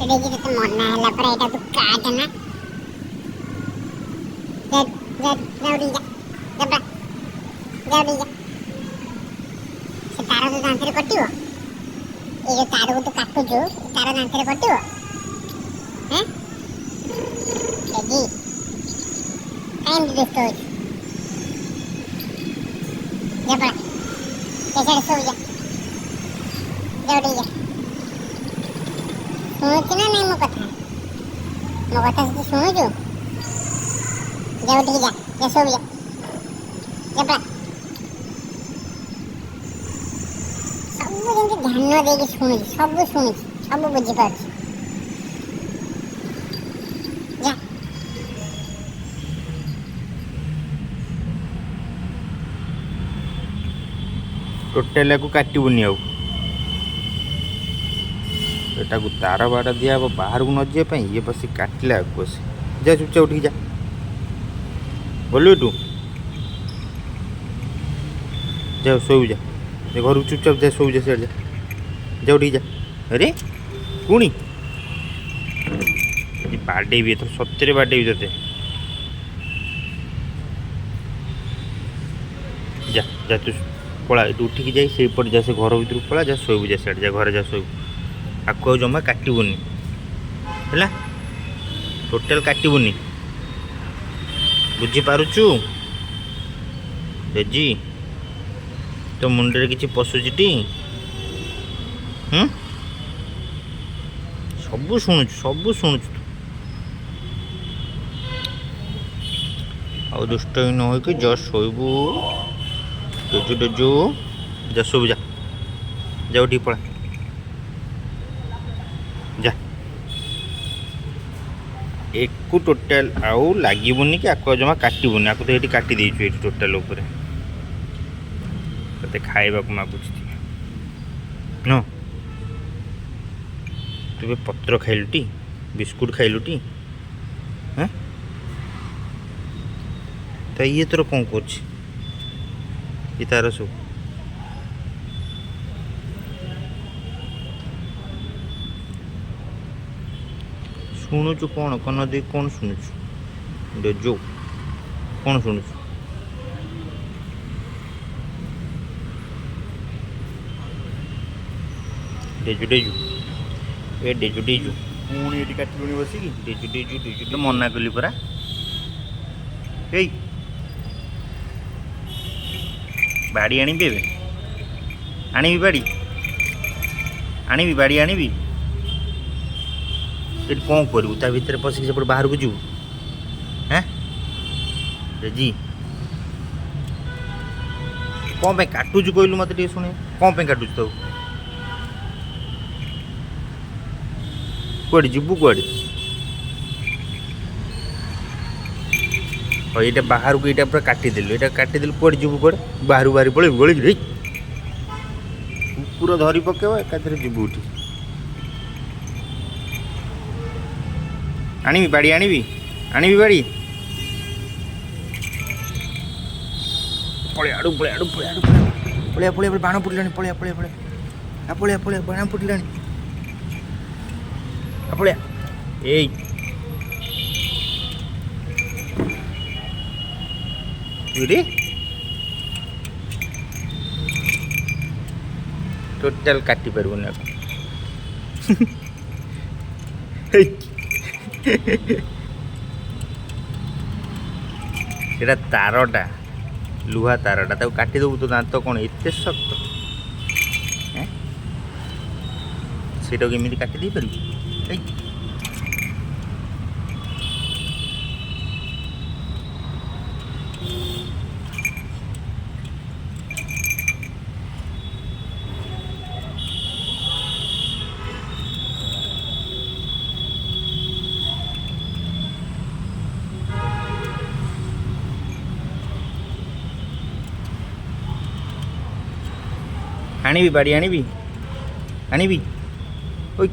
देखी तो मना है पर एटा तू काट ना जल्दी जा जबरा जल्दी जा से तार तो दांत रे कटियो ए जो तार को तो काटू जो तार दांत रे कटियो हैं जी काइन दिस तो जबरा कैसे सो जा जल्दी जा शुणुचु ना नहीं मो कथा से शुणुचु जा उठ जा जा सो जा जबरा सब जेंति ध्यान देके शुणुचु सब बुझी पारछु जा टोटाल को काटबुनि आउ एटा को तार बाड़ दिया बाहर को न जाए ये बस काटला बस जा चुपचाप उठ जा बोलू तू जा सो जा घर चुपचाप जा सो जा से जा उठ जा अरे पुणी बाडे भी तो सत्य बाडे भी ते जा जा तू पला उठिकी जा से जा से घर भर पला जा शोबू जा से जा घर जा शोबू आपको जमा काटबुनि है टोटाल काटबुनि बुझीपारुचु रेजी तो मुंडे किसी पशुची सब शुणुचु आ दुष्ट न हो जस्ट शोबू डेजु डेजु जा शोबू जा जा उठी पड़ा जा एक को टोटाल आउ लगे कि आपको जमा काटबुनि आपको तो ये काटी देचु ये टोटाल ते खाइबा को मागुच न तू पत्र खाइलु टी बिस्कुट खाइलु टी हाँ तो ये तोर कौन कर तार सब शुणुचु कौन कन दे कौन शुणुचु डेजो कौन शुणुचु डेजु डेजु ए डेजु डेजु पुणी ये काटलुनि बसिकी डेजु डेजु डेजु मना कली परा बाड़ी आनिबे आनिबी बाड़ी आनिबी ये कौन करू ता भीतर पशिक से बाहर को जीव हैं रेजी कौन पे काटुचु कहलु मत शुणे कौन पे काटुचु तो कौड़े जीवु कौड़े हाँ ये बाहर को ये पूरा काटिदेलु ये काटिदेलु कौड़े जीवु कौड़े बाहर बाहर पड़े गली कुकुर धरी पकेब एकाथरे जीवु उठी आनिबी बाड़ी आनिबी बाड़ी पड़े आड़ू पड़े आड़ू पड़े आड़ू पड़े पड़े पड़े बाण फुटलानी पड़े पड़े पड़े आ पड़े पड़े बाण फुटलानी आ पड़े ए टोटाल काटी पारबुनि सेटा तारटा लुहा तारटा ताको काटिदेबू तो दांत कौन एत शक्त सेटा केमिति काटी दे पारबू आनिबी बाड़ी आनिबी ओई